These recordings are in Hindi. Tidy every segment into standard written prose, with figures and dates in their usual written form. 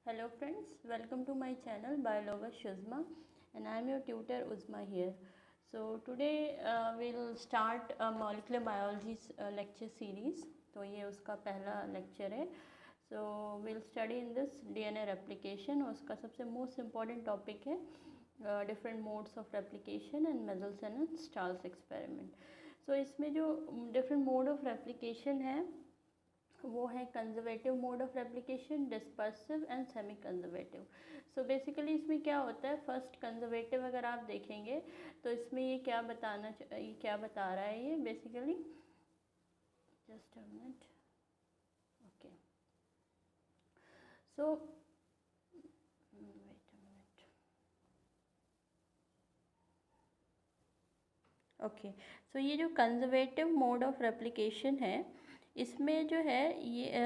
Hello friends, welcome to my channel Biologa Shuzma and I am your tutor Uzma here. So today we'll start a molecular biology lecture series. तो ये उसका पहला lecture है. So we'll study in this DNA replication. उसका सबसे most important topic है different modes of replication and Mendelssohn and Stahl's experiment. So इसमें जो different mode of replication है वो है conservative mode of replication, dispersive and semi conservative. So basically इसमें क्या होता है, फर्स्ट कंजर्वेटिव अगर आप देखेंगे तो इसमें ये क्या बता रहा है, ये basically just a minute. Okay, so wait a minute. Okay, so ये जो कंजर्वेटिव मोड ऑफ रेप्लिकेशन है इसमें जो है ये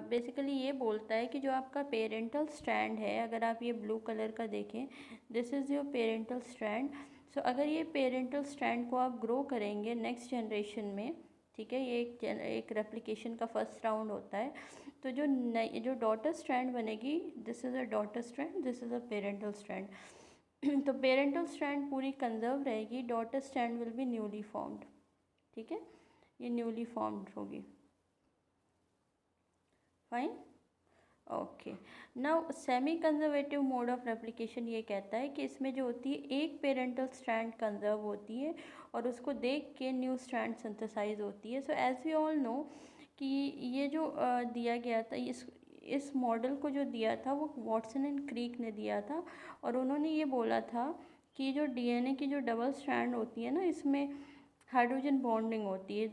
बेसिकली ये बोलता है कि जो आपका पेरेंटल स्ट्रैंड है, अगर आप ये ब्लू कलर का देखें, this is your parental strand. So अगर ये पेरेंटल स्ट्रैंड को आप ग्रो करेंगे नेक्स्ट जनरेशन में, ठीक है, ये एक रेप्लिकेशन का फर्स्ट राउंड होता है, तो जो डॉटर स्ट्रैंड बनेगी, this is a daughter strand, this is a parental strand. तो पेरेंटल स्ट्रैंड पूरी कंजर्व रहेगी, daughter strand will be newly formed. ठीक है, ये न्यूली फॉर्म्ड होगी. Fine. Okay, now semi conservative mode of replication ये कहता है कि इसमें जो होती है एक पेरेंटल स्ट्रैंड कंजर्व होती है और उसको देख के न्यू स्ट्रैंड सिंथेसाइज होती है. So as we all know कि ये जो दिया गया था, इस मॉडल को जो दिया था वो वॉटसन एंड क्रीक ने दिया था और उन्होंने ये बोला था कि जो डीएनए की जो डबल स्ट्रैंड होती है ना, इसमें हाइड्रोजन बॉन्डिंग होती है, ये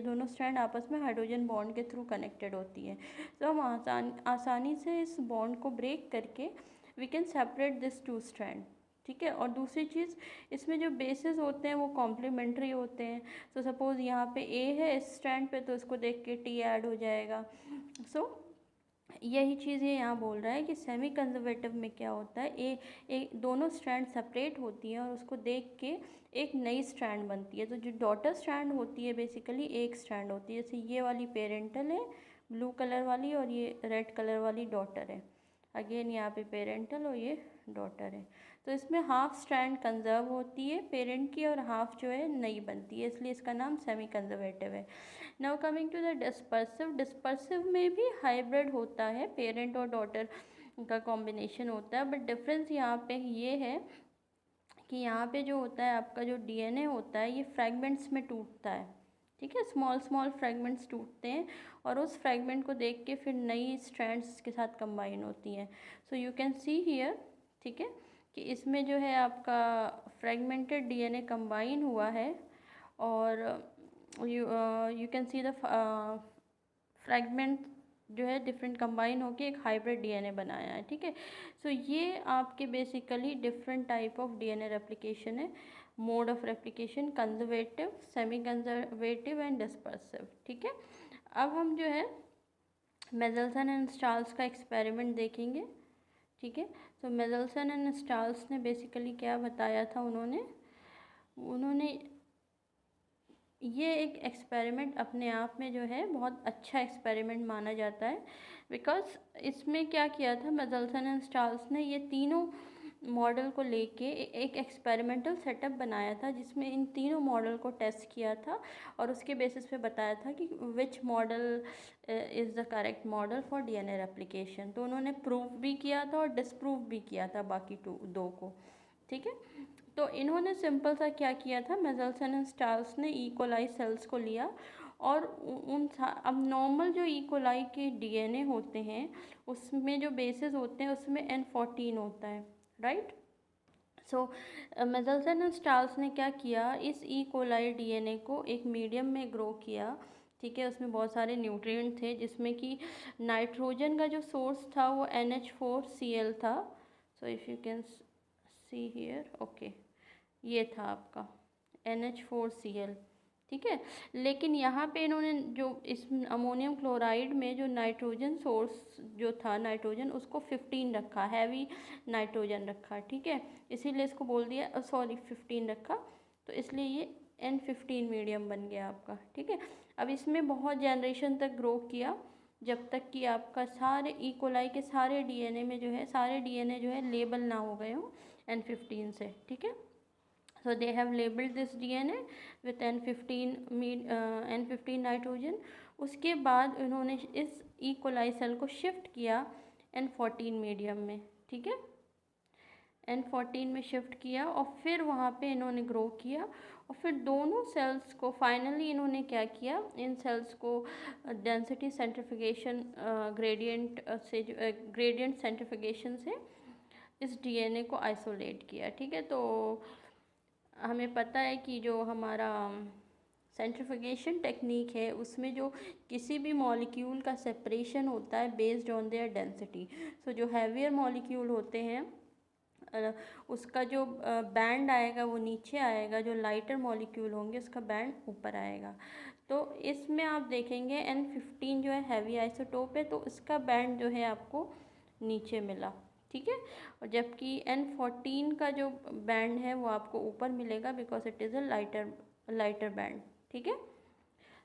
दोनों स्ट्रैंड आपस में हाइड्रोजन बॉन्ड के थ्रू कनेक्टेड होती है. तो हम आसानी से इस बॉन्ड को ब्रेक करके we can separate this two strand. ठीक है, और दूसरी चीज़, इसमें जो बेसिस होते हैं वो कॉम्प्लीमेंट्री होते हैं. तो सपोज़ यहाँ पे ए है इस स्ट्रैंड पे, तो इसको देख के टी ऐड हो जाएगा. सो यही चीज़ ये यहाँ बोल रहा है कि सेमी कंजर्वेटिव में क्या होता है, दोनों स्ट्रैंड सेपरेट होती हैं और उसको देख के एक नई स्ट्रैंड बनती है. तो जो डॉटर स्ट्रैंड होती है बेसिकली एक स्ट्रैंड होती है, जैसे ये वाली पेरेंटल है ब्लू कलर वाली और ये रेड कलर वाली डॉटर है. अगेन यहाँ पे पेरेंटल और ये डॉटर है. तो इसमें हाफ स्ट्रैंड कंजर्व होती है पेरेंट की और हाफ जो है नई बनती है, इसलिए इसका नाम सेमी कंजर्वेटिव है. Now coming to the dispersive में भी हाइब्रिड होता है, पेरेंट और डॉटर का कॉम्बिनेशन होता है. बट डिफरेंस यहाँ पे ये है कि यहाँ पे जो होता है आपका जो डीएनए होता है ये फ्रैगमेंट्स में टूटता है. ठीक है, स्मॉल फ्रैगमेंट्स टूटते हैं और उस फ्रैगमेंट को देख के फिर नई स्ट्रैंड्स के साथ कंबाइन होती हैं. So you can see here, ठीक है, कि इसमें जो है आपका फ्रैगमेंटेड डीएनए कंबाइन हुआ है और you can see the fragment जो है डिफरेंट कंबाइन होके एक हाइब्रिड डीएनए बनाया है. ठीक है, सो ये आपके basically different type of DNA replication है. Mode of replication conservative, semi conservative and dispersive. ठीक है, अब हम जो है मेंडेलसन एंड स्टाल्स का एक्सपेरिमेंट देखेंगे. ठीक है, तो मेंडेलसन एंड स्टाल्स ने बेसिकली क्या बताया था, उन्होंने ये एक एक्सपेरिमेंट अपने आप में जो है बहुत अच्छा एक्सपेरिमेंट माना जाता है. बिकॉज इसमें क्या किया था मेंडेलसन एंड स्टाल्स ने, ये तीनों मॉडल को लेके एक एक्सपेरिमेंटल सेटअप बनाया था जिसमें इन तीनों मॉडल को टेस्ट किया था और उसके बेसिस पे बताया था कि which model is the correct model for DNA replication. तो उन्होंने प्रूव भी किया था और डिसप्रूव भी किया था बाकी दो को. ठीक है, तो इन्होंने सिंपल सा क्या किया था, मेंडेलसन एंड स्टाल्स ने कोलाई सेल्स को लिया और अब नॉर्मल जो कोलाई के डीएनए होते हैं उसमें जो बेसिस होते हैं उसमें N14 होता है, राइट. सो मेंडेलसन एंड स्टाल्स ने क्या किया, इस कोलाई डीएनए को एक मीडियम में ग्रो किया. ठीक है, उसमें बहुत सारे न्यूट्रिएंट थे जिसमें कि नाइट्रोजन का जो सोर्स था वो NH4Cl था. So if you can see here, okay, ये था आपका NH4Cl. ठीक है, लेकिन यहाँ पे इन्होंने जो इस अमोनियम क्लोराइड में जो नाइट्रोजन सोर्स जो था नाइट्रोजन, उसको 15 रखा, हैवी नाइट्रोजन रखा. ठीक है, इसीलिए इसको बोल दिया, 15 रखा, तो इसलिए ये N15 मीडियम बन गया आपका. ठीक है, अब इसमें बहुत जनरेशन तक ग्रो किया जब तक कि आपका सारे ई कोलाई के सारे डीएनए में जो है, सारे डीएनए जो है लेबल ना हो गए हो N15 से, ठीक है। So they have labelled this DNA with N15 nitrogen. उसके बाद उन्होंने इस ई कोलाई सेल को शिफ्ट किया N14 मीडियम में, ठीक है। N14 में शिफ्ट किया और फिर वहाँ पे इन्होंने ग्रो किया, और फिर दोनों सेल्स को फाइनली इन्होंने क्या किया, इन सेल्स को डेंसिटी सेंट्रिफिकेशन ग्रेडियंट से, ग्रेडियंट सेंट्रिफिकेशन से इस डीएनए को आइसोलेट किया, ठीक है। तो हमें पता है कि जो हमारा सेंट्रिफिकेशन टेक्निक है उसमें जो किसी भी मॉलिक्यूल का सेपरेशन होता है बेस्ड ऑन देयर डेंसिटी। सो जो हैवियर मॉलिक्यूल होते हैं उसका जो बैंड आएगा वो नीचे आएगा, जो लाइटर मॉलिक्यूल होंगे उसका बैंड ऊपर आएगा। तो इसमें आप देखेंगे N15 जो है हैवी आइसोटोप है, तो इसका बैंड जो है आपको नीचे मिला, ठीक है। और जबकि N14 का जो बैंड है वो आपको ऊपर मिलेगा because it is a lighter band, ठीक है।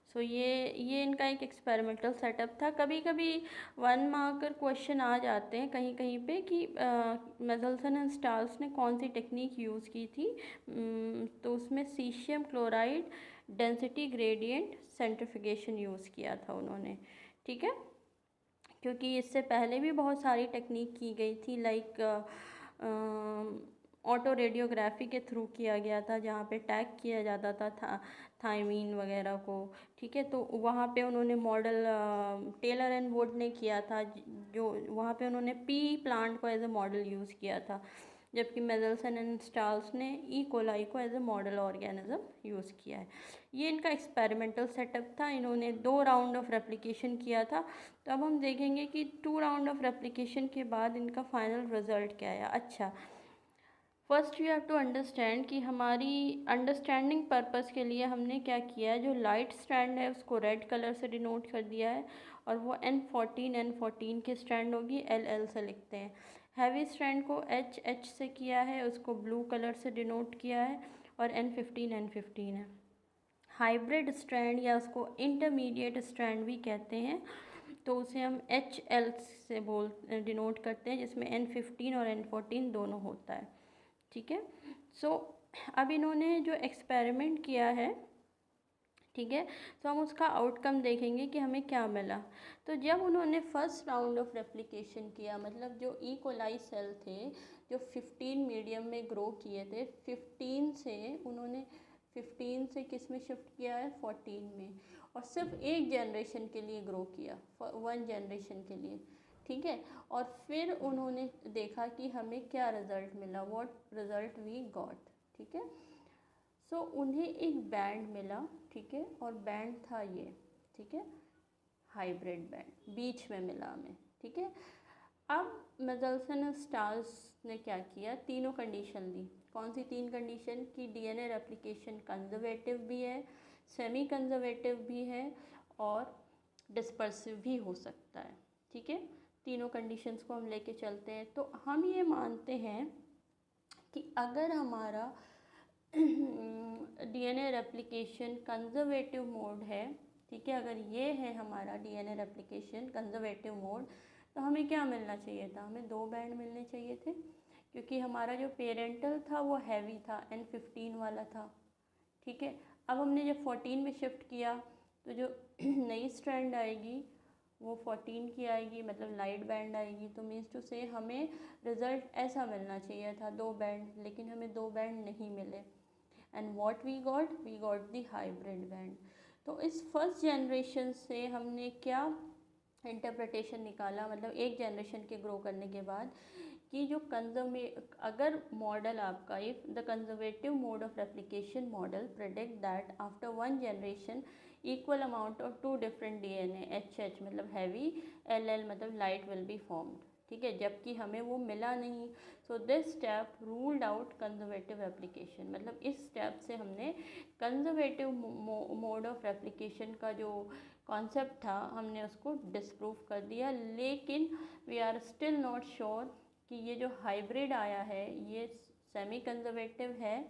सो ये इनका एक एक्सपेरिमेंटल सेटअप था। कभी कभी 1 मार्कर क्वेश्चन आ जाते हैं कहीं कहीं पे कि मेजल्सन एंड स्टार्ल्स ने कौन सी टेक्निक यूज़ की थी। तो उसमें caesium chloride density gradient सेंट्रिफिकेशन use किया था उन्होंने, ठीक है। क्योंकि इससे पहले भी बहुत सारी टेक्निक की गई थी, लाइक ऑटो रेडियोग्राफी के थ्रू किया गया था जहाँ पे टैग किया जाता था थायमीन वगैरह को, ठीक है। तो वहाँ पे उन्होंने मॉडल टेलर एंड वुड ने किया था, जो वहाँ पे उन्होंने पी प्लांट को एज ए मॉडल यूज़ किया था, जबकि मेजल्सन एंड स्टार्ल्स ने ई कोलाई को as a model organism use किया है। ये इनका एक्सपेरिमेंटल सेटअप था। इन्होंने 2 राउंड ऑफ रेप्लिकेशन किया था। तो अब हम देखेंगे कि 2 राउंड ऑफ रेप्लिकेशन के बाद इनका फाइनल रिजल्ट क्या आया। अच्छा, first you have to understand कि हमारी अंडरस्टैंडिंग पर्पस के लिए हमने क्या किया है, जो लाइट स्ट्रैंड है उसको रेड कलर से डिनोट कर दिया है, और वो N14 की स्ट्रैंड होगी, LL से लिखते हैं। हैवी स्ट्रैंड को HH से किया है, उसको ब्लू कलर से डिनोट किया है, और N15 है। हाइब्रिड स्ट्रैंड या उसको इंटरमीडिएट स्ट्रैंड भी कहते हैं, तो उसे हम HL से डिनोट करते हैं, जिसमें N15 और N14 दोनों होता है, ठीक है। सो अब इन्होंने जो एक्सपेरिमेंट किया है, ठीक है, तो हम उसका आउटकम देखेंगे कि हमें क्या मिला। तो जब उन्होंने फर्स्ट राउंड ऑफ रेप्लिकेशन किया, मतलब जो ई कोलाई सेल थे जो 15 मीडियम में ग्रो किए थे, 15 से किस में शिफ्ट किया है, 14 में, और सिर्फ एक जनरेशन के लिए ग्रो किया, 1 जनरेशन के लिए, ठीक है। और फिर उन्होंने देखा कि हमें क्या रिज़ल्ट मिला, व्हाट रिज़ल्ट वी गॉट, ठीक है। सो उन्हें एक बैंड मिला, ठीक है, और बैंड था ये, ठीक है, हाइब्रिड बैंड बीच में मिला हमें, ठीक है। अब मेजल्सन स्टार्ल्स ने क्या किया, तीनों कंडीशन दी। कौन सी 3 कंडीशन की, डीएनए रेप्लिकेशन कंजर्वेटिव भी है, सेमी कंजर्वेटिव भी है, और डिस्पर्सिव भी हो सकता है, ठीक है। तीनों कंडीशंस को हम लेके चलते हैं। तो हम ये मानते हैं कि अगर हमारा डीएनए रेप्लिकेशन कंजर्वेटिव मोड है, ठीक है, अगर ये है हमारा डीएनए रेप्लिकेशन कंजर्वेटिव मोड, तो हमें क्या मिलना चाहिए था, हमें 2 बैंड मिलने चाहिए थे, क्योंकि हमारा जो पेरेंटल था वो हैवी था, N15 वाला था, ठीक है। अब हमने जब 14 में शिफ्ट किया तो जो नई स्ट्रैंड आएगी वो 14 की आएगी, मतलब लाइट बैंड आएगी। तो मीन्स टू से हमें रिज़ल्ट ऐसा मिलना चाहिए था, 2 बैंड, लेकिन हमें 2 बैंड नहीं मिले। And what we got the hybrid band. तो इस फर्स्ट जनरेशन से हमने क्या इंटरप्रिटेशन निकाला, मतलब एक जनरेशन के ग्रो करने के बाद, कि जो अगर मॉडल आपका, if the conservative mode of replication model predict that after 1 generation equal amount of 2 different DNA, HH मतलब हैवी, LL मतलब लाइट विल बी फॉर्म्ड, ठीक है, जबकि हमें वो मिला नहीं। So this step ruled out conservative replication, मतलब इस स्टेप से हमने कंजर्वेटिव मोड ऑफ रेप्लिकेशन का जो कॉन्सेप्ट था हमने उसको डिस्प्रूव कर दिया। लेकिन we are still not sure कि ये जो हाइब्रिड आया है ये सेमी कंजर्वेटिव है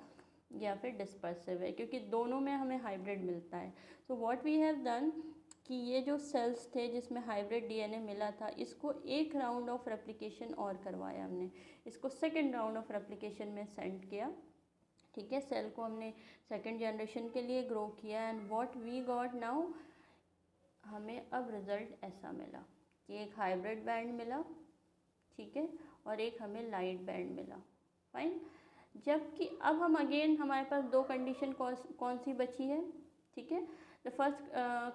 या फिर डिस्पर्सिव है, क्योंकि दोनों में हमें हाइब्रिड मिलता है। So what we have done कि ये जो सेल्स थे जिसमें हाइब्रिड डीएनए मिला था, इसको एक राउंड ऑफ रेप्लिकेशन और करवाया हमने, इसको सेकेंड राउंड ऑफ रेप्लिकेशन में सेंड किया। ठीक है, सेल को हमने सेकेंड जनरेशन के लिए ग्रो किया and what we got now, हमें अब रिज़ल्ट ऐसा मिला कि एक हाइब्रिड बैंड मिला, ठीक है, और एक हमें लाइट बैंड मिला। फाइन। जबकि अब हम अगेन हमारे पास दो कंडीशन कौन सी बची है, ठीक है, द फर्स्ट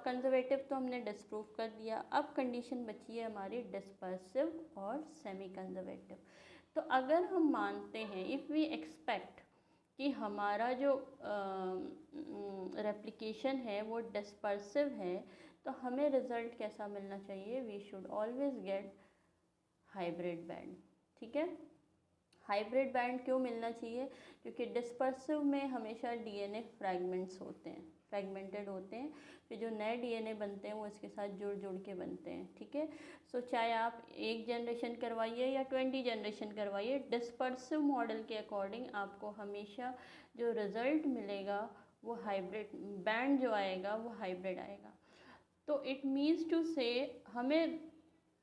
कंजर्वेटिव तो हमने डिस्प्रूव कर दिया, अब कंडीशन बची है हमारी डिस्पर्सिव और सेमी कंजर्वेटिव। तो अगर हम मानते हैं, इफ़ वी एक्सपेक्ट कि हमारा जो रेप्लिकेशन है वो डिस्पर्सिव है, तो हमें रिज़ल्ट कैसा मिलना चाहिए, we should always get hybrid band. ठीक है, हाइब्रिड बैंड क्यों मिलना चाहिए, क्योंकि डिस्पर्सिव में हमेशा डीएनए फ्रैगमेंट्स होते हैं, फ्रैगमेंटेड होते हैं, फिर जो नए डीएनए बनते हैं वो इसके साथ जुड़ जुड़ के बनते हैं। ठीक है, सो चाहे आप एक जनरेशन करवाइए या 20 जनरेशन करवाइए, डिस्पर्सिव मॉडल के अकॉर्डिंग आपको हमेशा जो रिज़ल्ट मिलेगा वो हाइब्रिड बैंड जो आएगा वो हाइब्रिड आएगा। तो इट मीन्स टू से हमें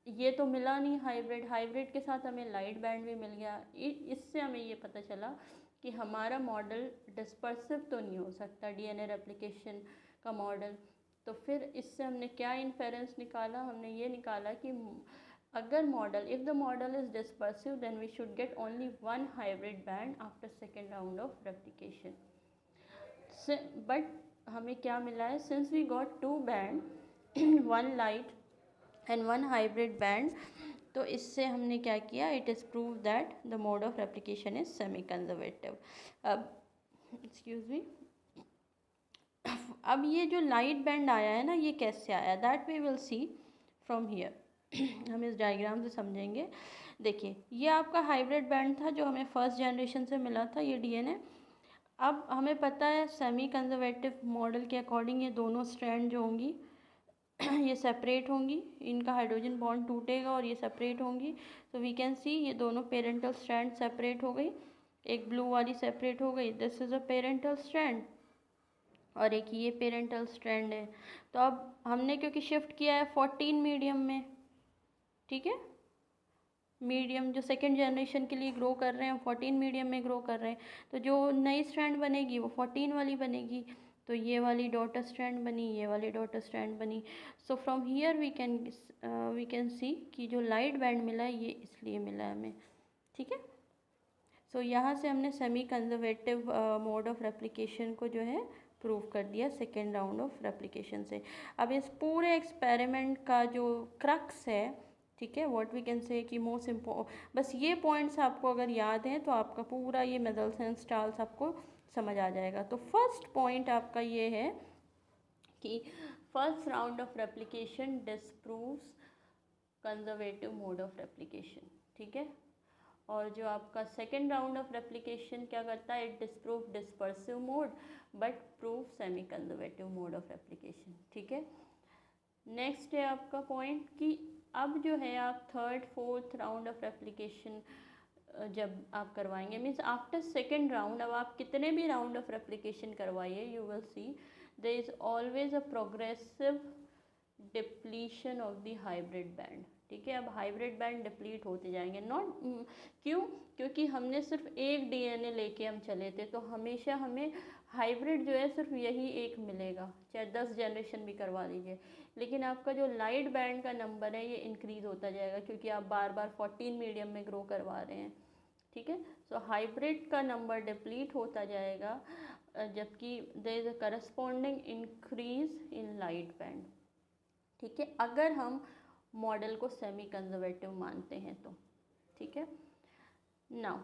ये तो मिला नहीं हाइब्रिड, हाइब्रिड के साथ हमें लाइट बैंड भी मिल गया। इससे हमें ये पता चला कि हमारा मॉडल डिस्पर्सिव तो नहीं हो सकता, डीएनए रेप्लिकेशन का मॉडल। तो फिर इससे हमने क्या इन्फेरेंस निकाला, हमने ये निकाला कि अगर model, if the model is dispersive then we should get only one hybrid band after second round of replication. But हमें क्या मिला है, since we got two band, one light and one hybrid band, तो इससे हमने क्या किया, it is prove that the mode of replication is semi conservative. अब एक्सक्यूज मी, अब ये जो लाइट बैंड आया है ना, ये कैसे आया, that we will see from here. हम इस डायग्राम से समझेंगे। देखिए, ये आपका हाइब्रिड बैंड था जो हमें फर्स्ट जनरेशन से मिला था, ये डीएनए। अब हमें पता है सेमी कंजर्वेटिव मॉडल के अकॉर्डिंग ये दोनों स्ट्रैंड जो होंगी ये सेपरेट होंगी, इनका हाइड्रोजन बॉन्ड टूटेगा और ये सेपरेट होंगी। तो वी कैन सी ये दोनों पेरेंटल स्ट्रैंड सेपरेट हो गई, एक ब्लू वाली सेपरेट हो गई, this is a parental strand, और एक ये पेरेंटल स्ट्रैंड है। तो अब हमने क्योंकि शिफ्ट किया है 14 मीडियम में, ठीक है, मीडियम जो सेकेंड जनरेशन के लिए ग्रो कर रहे हैं 14 मीडियम में ग्रो कर रहे हैं, तो जो नई स्ट्रैंड बनेगी वो 14 वाली बनेगी। तो ये वाली डॉटर स्ट्रैंड बनी, ये वाली डॉटर स्ट्रैंड बनी। So from here we can see कि जो लाइट बैंड मिला है ये इसलिए मिला है हमें। ठीक है, सो यहाँ से हमने semi conservative mode of replication को जो है प्रूव कर दिया सेकेंड राउंड ऑफ रेप्लिकेशन से। अब इस पूरे एक्सपेरिमेंट का जो क्रक्स है, ठीक है, व्हाट वी कैन से कि मोस्ट बस ये पॉइंट्स आपको अगर याद हैं तो आपका पूरा ये मेजल्स एंड स्टाल्स आपको समझ आ जाएगा। तो फर्स्ट पॉइंट आपका ये है कि first round of replication disproves conservative mode of replication. ठीक है, और जो आपका सेकेंड राउंड ऑफ रेप्लिकेशन क्या करता है, it disprove dispersive mode but prove semi conservative mode of replication. ठीक है, नेक्स्ट है आपका पॉइंट कि अब जो है आप third fourth round of replication जब आप करवाएंगे, मीन्स आफ्टर सेकेंड राउंड, अब आप कितने भी राउंड ऑफ रेप्लिकेशन करवाइए, you will see there is always a progressive depletion of the hybrid band. ठीक है, अब हाइब्रिड बैंड डिप्लीट होते जाएंगे, नॉट क्यों, क्योंकि हमने सिर्फ एक डीएनए लेके हम चले थे, तो हमेशा हमें हाइब्रिड जो है सिर्फ यही एक मिलेगा, चाहे 10 जनरेशन भी करवा लीजिए। लेकिन आपका जो लाइट बैंड का नंबर है ये इंक्रीज़ होता जाएगा, क्योंकि आप बार बार 14 मीडियम में ग्रो करवा रहे हैं। ठीक है, सो हाइब्रिड का नंबर डिप्लीट होता जाएगा, जबकि there is a corresponding increase in light band. ठीक है, अगर हम मॉडल को सेमी कंजर्वेटिव मानते हैं तो। ठीक है, now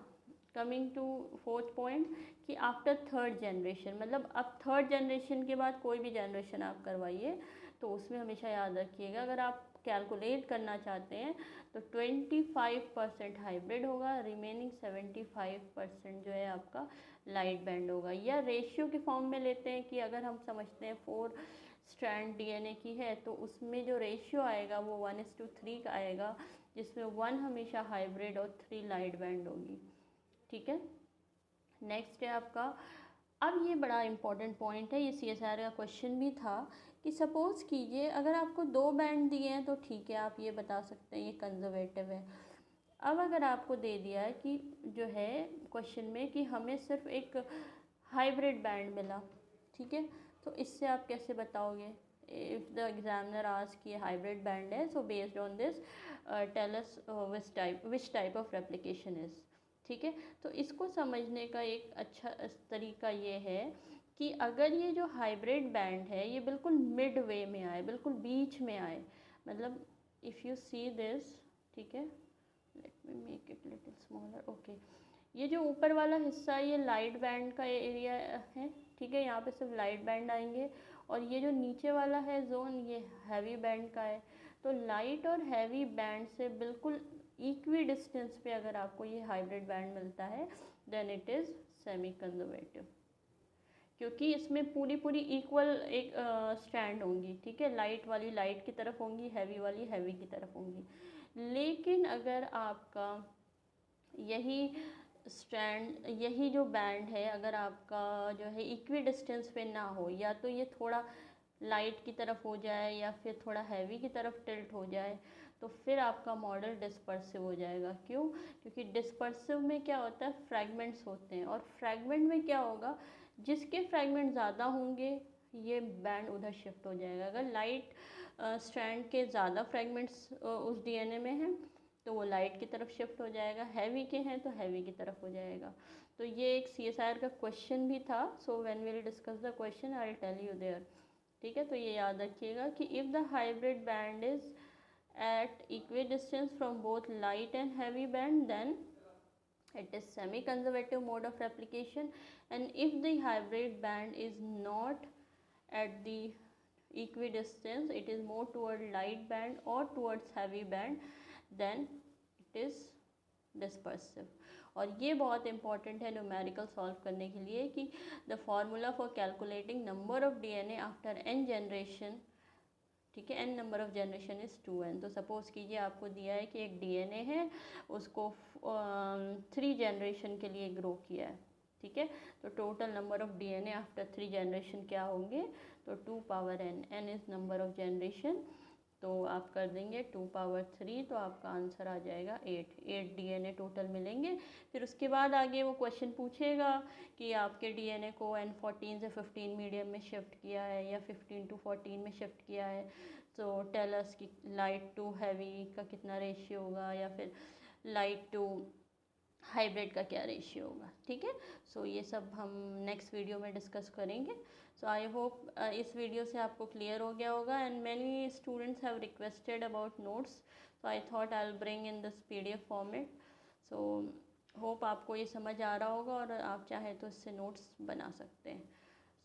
coming to fourth point कि आफ्टर थर्ड जनरेशन, मतलब अब थर्ड जनरेशन के बाद कोई भी जनरेशन आप करवाइए तो उसमें हमेशा याद रखिएगा, अगर आप कैलकुलेट करना चाहते हैं तो 25% हाइब्रिड होगा, रिमेनिंग 75% जो है आपका लाइट बैंड होगा। या रेशियो के फॉर्म में लेते हैं कि अगर हम समझते हैं 4 स्ट्रैंड डीएनए की है तो उसमें जो रेशियो आएगा वो 1:3 का आएगा, जिसमें 1 हमेशा हाइब्रिड और 3 लाइट बैंड होगी। ठीक है, नेक्स्ट है आपका, अब ये बड़ा इंपॉर्टेंट पॉइंट है, ये CSIR का क्वेश्चन भी था कि सपोज़ कीजिए अगर आपको 2 बैंड दिए हैं तो ठीक है, आप ये बता सकते हैं ये कंज़र्वेटिव है। अब अगर आपको दे दिया है कि जो है क्वेश्चन में कि हमें सिर्फ एक हाइब्रिड बैंड मिला, ठीक है, तो इससे आप कैसे बताओगे? इफ़ द एग्जामिनर आस्क कि हाइब्रिड बैंड है, so based on this tell us which type of replication is. ठीक है, तो इसको समझने का एक अच्छा तरीका ये है कि अगर ये जो हाइब्रिड बैंड है ये बिल्कुल मिड वे में आए, बिल्कुल बीच में आए, मतलब इफ़ यू सी दिस, ठीक है, let me make it little smaller, okay, ये जो ऊपर वाला हिस्सा है ये लाइट बैंड का एरिया है, ठीक है, यहाँ पे सिर्फ लाइट बैंड आएंगे, और ये जो नीचे वाला है जोन ये हैवी बैंड का है। तो लाइट और हैवी बैंड से बिल्कुल इक्वी डिस्टेंस पे अगर आपको ये हाइब्रिड बैंड मिलता है then it is semi conservative, क्योंकि इसमें पूरी पूरी इक्वल एक स्ट्रैंड होंगी, ठीक है, लाइट वाली लाइट की तरफ होंगी, हैवी वाली हैवी की तरफ होंगी। लेकिन अगर आपका यही स्ट्रैंड, यही जो बैंड है, अगर आपका जो है इक्वी डिस्टेंस पे ना हो, या तो ये थोड़ा लाइट की तरफ हो जाए या फिर थोड़ा हैवी की तरफ टिल्ट हो जाए, तो फिर आपका मॉडल डिस्पर्सिव हो जाएगा। क्यों? क्योंकि डिस्पर्सिव में क्या होता है, फ्रैगमेंट्स होते हैं, और फ्रैगमेंट में क्या होगा, जिसके फ्रैगमेंट ज़्यादा होंगे ये बैंड उधर शिफ्ट हो जाएगा। अगर लाइट स्ट्रैंड के ज़्यादा फ्रैगमेंट्स उस डीएनए में हैं तो वो लाइट की तरफ शिफ्ट हो जाएगा, हैवी के हैं तो हैवी की तरफ हो जाएगा। तो ये एक CSIR का क्वेश्चन भी था, so when we will discuss the question I will tell you there. ठीक है, तो ये याद रखिएगा कि if the hybrid band is at equidistance from both light and heavy band then it is semi conservative mode of replication, and if the hybrid band is not at the equidistance, it is more toward light band or towards heavy band, then it is dispersive। और ये बहुत इंपॉर्टेंट है न्यूमेरिकल सॉल्व करने के लिए कि the formula for calculating number of DNA after n generation, ठीक है, n number of generation is 2n। तो सपोज़ कीजिए आपको दिया है कि एक डीएनए है, उसको 3 जनरेशन के लिए ग्रो किया है, ठीक है, तो total number of DNA after 3 generation क्या होंगे, तो 2 power n, n is number of generation, तो आप कर देंगे 2 पावर 3, तो आपका आंसर आ जाएगा 8 डीएनए टोटल मिलेंगे। फिर उसके बाद आगे वो क्वेश्चन पूछेगा कि आपके डीएनए को N14 से 15 मीडियम में शिफ्ट किया है या 15 to 14 में शिफ्ट किया है, तो टेल अस कि लाइट टू हैवी का कितना रेशियो होगा या फिर लाइट टू हाइब्रिड का क्या रेशियो होगा। ठीक है, सो ये सब हम नेक्स्ट वीडियो में डिस्कस करेंगे। सो आई होप इस वीडियो से आपको क्लियर हो गया होगा, and many students have requested about notes, so I thought I will bring in this PDF format. So hope आपको ये समझ आ रहा होगा और आप चाहें तो इससे नोट्स बना सकते हैं।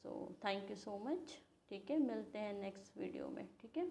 So thank you so much. ठीक है, मिलते हैं नेक्स्ट वीडियो में। ठीक है।